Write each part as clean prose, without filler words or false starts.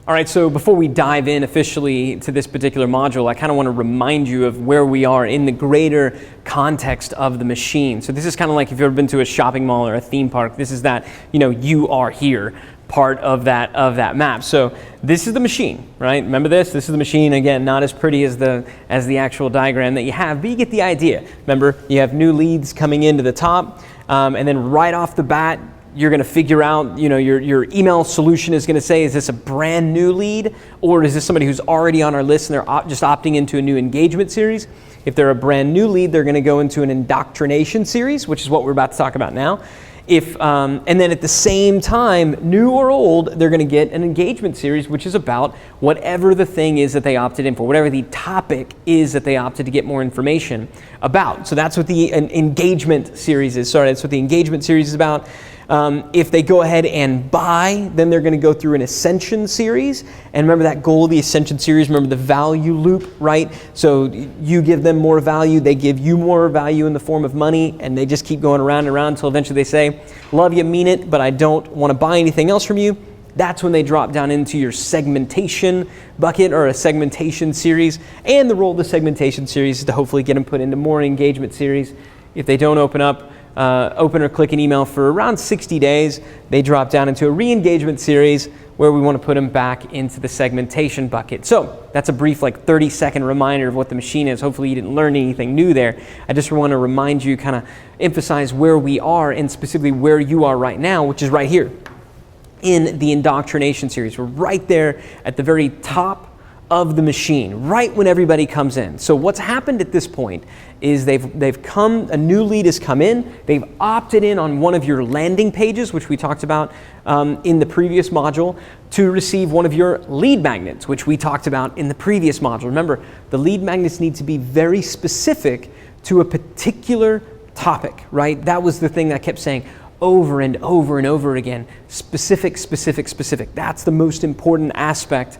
All right, so before we dive in officially to this particular module, I kind of want to remind you of where we are in the greater context of the machine. So this is kind of like if you've ever been to a shopping mall or a theme park, this is that, you are here part of that map. So this is the machine, right? Remember this? This is the machine. Again, not as pretty as the actual diagram that you have, but you get the idea. Remember, you have new leads coming into the top, and then right off the bat, you're going to figure out, your email solution is going to say, is this a brand new lead, or is this somebody who's already on our list and they're just opting into a new engagement series? If they're a brand new lead, they're going to go into an indoctrination series, which is what we're about to talk about now. And then at the same time, new or old, they're going to get an engagement series, which is about whatever the thing is that they opted in for, whatever the topic is that they opted to get more information about. So that's what the engagement series is. Sorry, that's what the engagement series is about. If they go ahead and buy, then they're going to go through an Ascension series. And remember that goal of the Ascension series, remember the value loop, right? So you give them more value, they give you more value in the form of money, and they just keep going around and around until eventually they say, love you, mean it, but I don't want to buy anything else from you. That's when they drop down into your segmentation bucket or a segmentation series. And the role of the segmentation series is to hopefully get them put into more engagement series. If they don't open or click an email for around 60 days, they drop down into a re-engagement series where we want to put them back into the segmentation bucket. So that's a brief 30-second reminder of what the machine is. Hopefully you didn't learn anything new there. I just want to remind you, kind of emphasize where we are and specifically where you are right now, which is right here in the indoctrination series. We're right there at the very top of the machine, right when everybody comes in. So what's happened at this point is a new lead has come in, they've opted in on one of your landing pages, which we talked about in the previous module, to receive one of your lead magnets, which we talked about in the previous module. Remember, the lead magnets need to be very specific to a particular topic, right? That was the thing that I kept saying over and over and over again. Specific, specific, specific. That's the most important aspect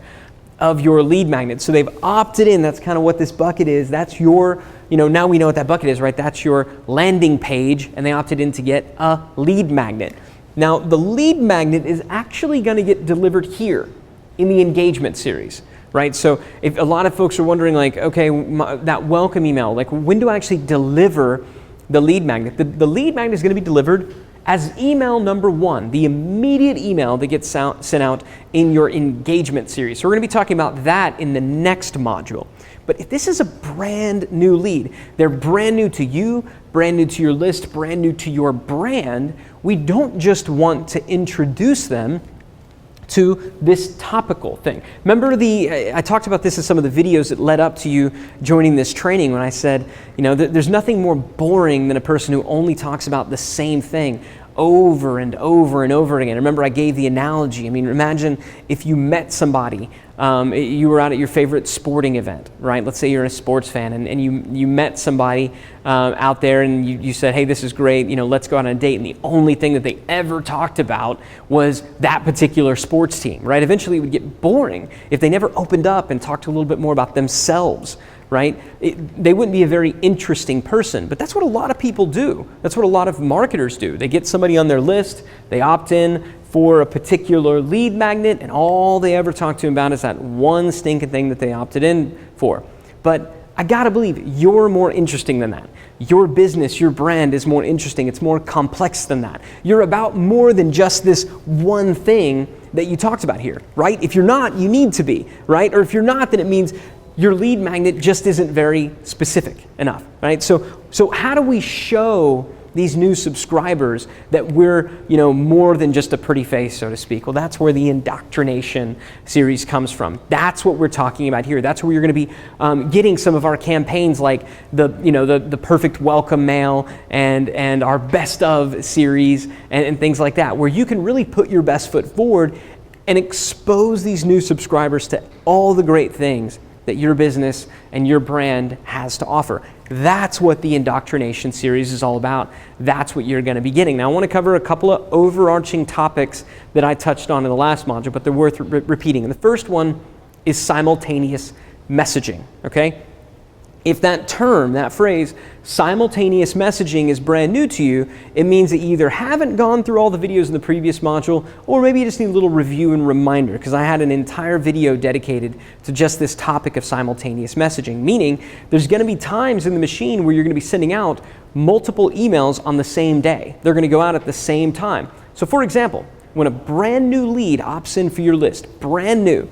of your lead magnet. So they've opted in. That's kind of what this bucket is. That's your, now we know what that bucket is, right? That's your landing page, and they opted in to get a lead magnet. Now, the lead magnet is actually going to get delivered here in the engagement series, right? So if a lot of folks are wondering, okay, that welcome email, when do I actually deliver the lead magnet? The lead magnet is going to be delivered as email number 1, the immediate email that gets sent out in your engagement series. So we're going to be talking about that in the next module. But if this is a brand new lead, they're brand new to you, brand new to your list, brand new to your brand, we don't just want to introduce them to this topical thing. Remember I talked about this in some of the videos that led up to you joining this training when I said, there's nothing more boring than a person who only talks about the same thing over and over and over again. Remember, I gave the analogy. Imagine if you met somebody, you were out at your favorite sporting event, right? Let's say you're a sports fan and you met somebody out there and you said, hey, this is great, let's go out on a date. And the only thing that they ever talked about was that particular sports team, right? Eventually it would get boring if they never opened up and talked a little bit more about themselves, right? They wouldn't be a very interesting person, but that's what a lot of people do. That's what a lot of marketers do. They get somebody on their list, they opt in for a particular lead magnet, and all they ever talk to them about is that one stinking thing that they opted in for. But I gotta believe you're more interesting than that. Your business, your brand is more interesting. It's more complex than that. You're about more than just this one thing that you talked about here, right? If you're not, you need to be, right? Or if you're not, then it means your lead magnet just isn't very specific enough, right? So how do we show these new subscribers that we're, more than just a pretty face, so to speak? Well, that's where the indoctrination series comes from. That's what we're talking about here. That's where you're going to be getting some of our campaigns, like the perfect welcome mail and our best of series and things like that, where you can really put your best foot forward and expose these new subscribers to all the great things that your business and your brand has to offer. That's what the indoctrination series is all about. That's what you're going to be getting. Now, I want to cover a couple of overarching topics that I touched on in the last module, but they're worth repeating. And the first one is simultaneous messaging, okay? If that term, that phrase, simultaneous messaging is brand new to you, it means that you either haven't gone through all the videos in the previous module, or maybe you just need a little review and reminder, because I had an entire video dedicated to just this topic of simultaneous messaging, meaning there's going to be times in the machine where you're going to be sending out multiple emails on the same day. They're going to go out at the same time. So for example, when a brand new lead opts in for your list, brand new,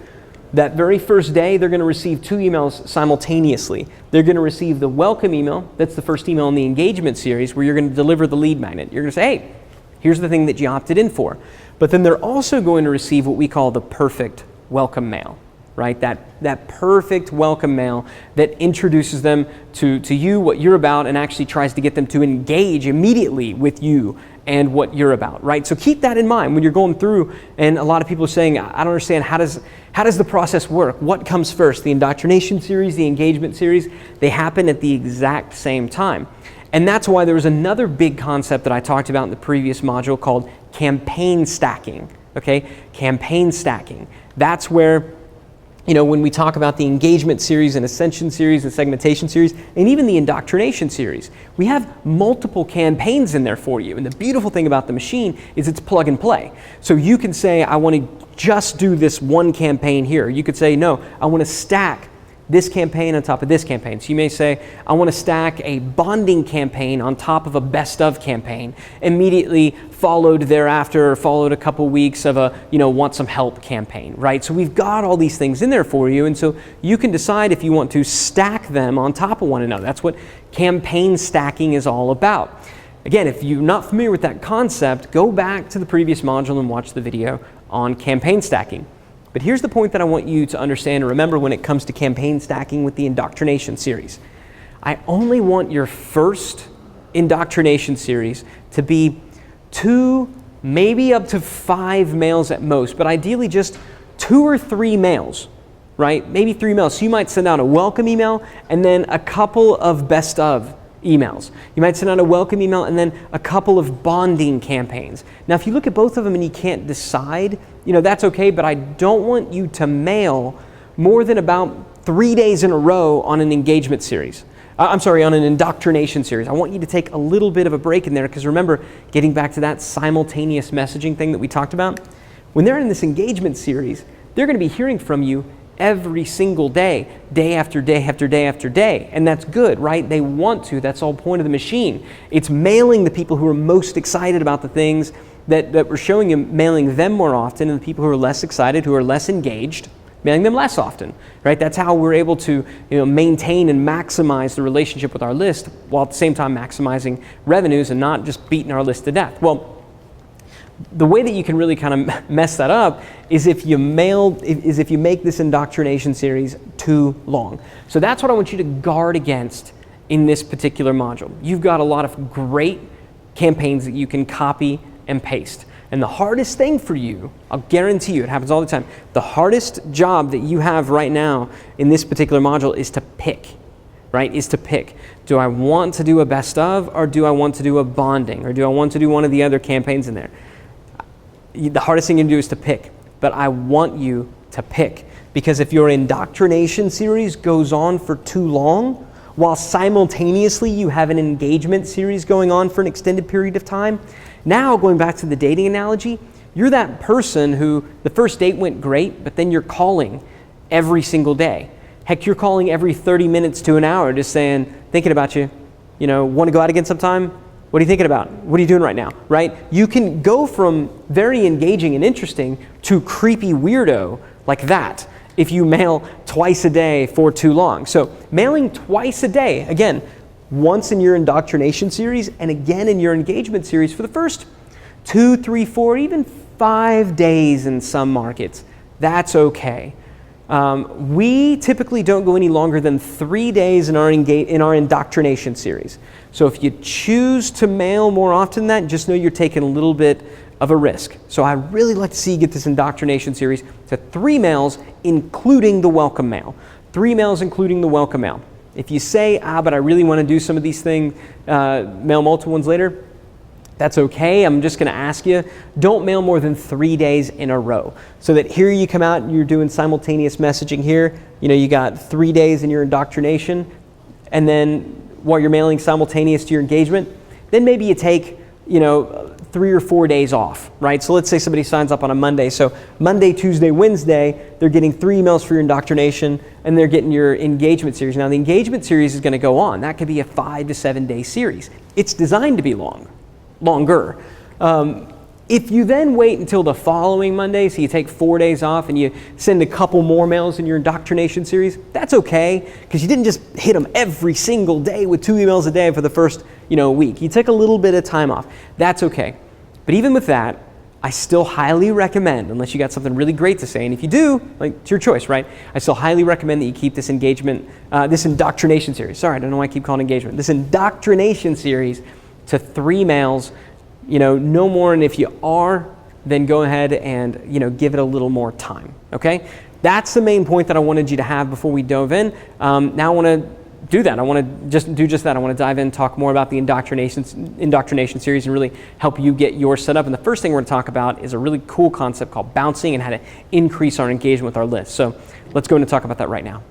that very first day, they're going to receive 2 emails simultaneously. They're going to receive the welcome email. That's the first email in the engagement series where you're going to deliver the lead magnet. You're going to say, hey, here's the thing that you opted in for. But then they're also going to receive what we call the perfect welcome mail, right? That perfect welcome mail that introduces them to you, what you're about, and actually tries to get them to engage immediately with you and what you're about, right? So keep that in mind when you're going through, and a lot of people are saying, I don't understand, how does the process work? What comes first, the indoctrination series, the engagement series? They happen at the exact same time. And that's why there was another big concept that I talked about in the previous module called campaign stacking, okay? Campaign stacking. That's where, you know, when we talk about the engagement series and ascension series and segmentation series, and even the indoctrination series, we have multiple campaigns in there for you. And the beautiful thing about the machine is it's plug and play. So you can say, I want to just do this one campaign here. You could say, no, I want to stack this campaign on top of this campaign. So you may say, I want to stack a bonding campaign on top of a best of campaign, immediately followed thereafter, or followed a couple weeks of a, want some help campaign, right? So we've got all these things in there for you, and so you can decide if you want to stack them on top of one another. That's what campaign stacking is all about. Again, if you're not familiar with that concept, go back to the previous module and watch the video on campaign stacking. But here's the point that I want you to understand and remember when it comes to campaign stacking with the indoctrination series. I only want your first indoctrination series to be 2, maybe up to 5 mails at most, but ideally just 2 or 3 mails, right? Maybe 3 mails. So you might send out a welcome email and then a couple of best of emails. You might send out a welcome email and then a couple of bonding campaigns. Now, if you look at both of them and you can't decide, that's okay, but I don't want you to mail more than about 3 days in a row on an engagement series. On an indoctrination series. I want you to take a little bit of a break in there, because remember, getting back to that simultaneous messaging thing that we talked about, when they're in this engagement series, they're going to be hearing from you every single day, day after day after day after day. And that's good, right? They want to. That's the whole point of the machine. It's mailing the people who are most excited about the things that we're showing you, mailing them more often, and the people who are less excited, who are less engaged, mailing them less often, right? That's how we're able to maintain and maximize the relationship with our list, while at the same time maximizing revenues and not just beating our list to death. Well, the way that you can really kind of mess that up is if you make this indoctrination series too long. So that's what I want you to guard against in this particular module. You've got a lot of great campaigns that you can copy and paste. And the hardest thing for you, I'll guarantee you, it happens all the time, the hardest job that you have right now in this particular module is to pick, right? Is to pick. Do I want to do a best of, or do I want to do a bonding, or do I want to do one of the other campaigns in there? The hardest thing you can do is to pick, but I want you to pick, because if your indoctrination series goes on for too long, while simultaneously you have an engagement series going on for an extended period of time, now going back to the dating analogy, you're that person who the first date went great, but then you're calling every single day. Heck, you're calling every 30 minutes to an hour, just saying, thinking about you, want to go out again sometime? What are you thinking about? What are you doing right now, right? You can go from very engaging and interesting to creepy weirdo like that if you mail twice a day for too long. So mailing twice a day, again, once in your indoctrination series and again in your engagement series for the first 2, 3, 4, even 5 days in some markets, that's okay. We typically don't go any longer than 3 days in our indoctrination series. So if you choose to mail more often than that, just know you're taking a little bit of a risk. So I really like to see you get this indoctrination series to 3 mails, including the welcome mail. 3 mails, including the welcome mail. If you say, but I really want to do some of these things, mail multiple ones later, that's okay. I'm just going to ask you, don't mail more than 3 days in a row. So that here you come out and you're doing simultaneous messaging here. You got 3 days in your indoctrination. and then while you're mailing simultaneous to your engagement, then maybe you take, 3 or 4 days off, right? So let's say somebody signs up on a Monday. So Monday, Tuesday, Wednesday, they're getting 3 emails for your indoctrination, and they're getting your engagement series. Now the engagement series is going to go on. That could be a 5 to 7 day series. It's designed to be longer. If you then wait until the following Monday, so you take 4 days off and you send a couple more mails in your indoctrination series, that's okay, because you didn't just hit them every single day with 2 emails a day for the first week. You took a little bit of time off. That's okay. But even with that, I still highly recommend, unless you got something really great to say, and if you do, it's your choice, right? I still highly recommend that you keep this this indoctrination series. Sorry, I don't know why I keep calling it engagement. This indoctrination series to 3 mails. No more, and if you are, then go ahead and, give it a little more time, okay? That's the main point that I wanted you to have before we dove in. Now I want to do that. I want to just do just that. I want to dive in, talk more about the indoctrination series and really help you get yours set up. And the first thing we're going to talk about is a really cool concept called bouncing and how to increase our engagement with our list. So let's go in and talk about that right now.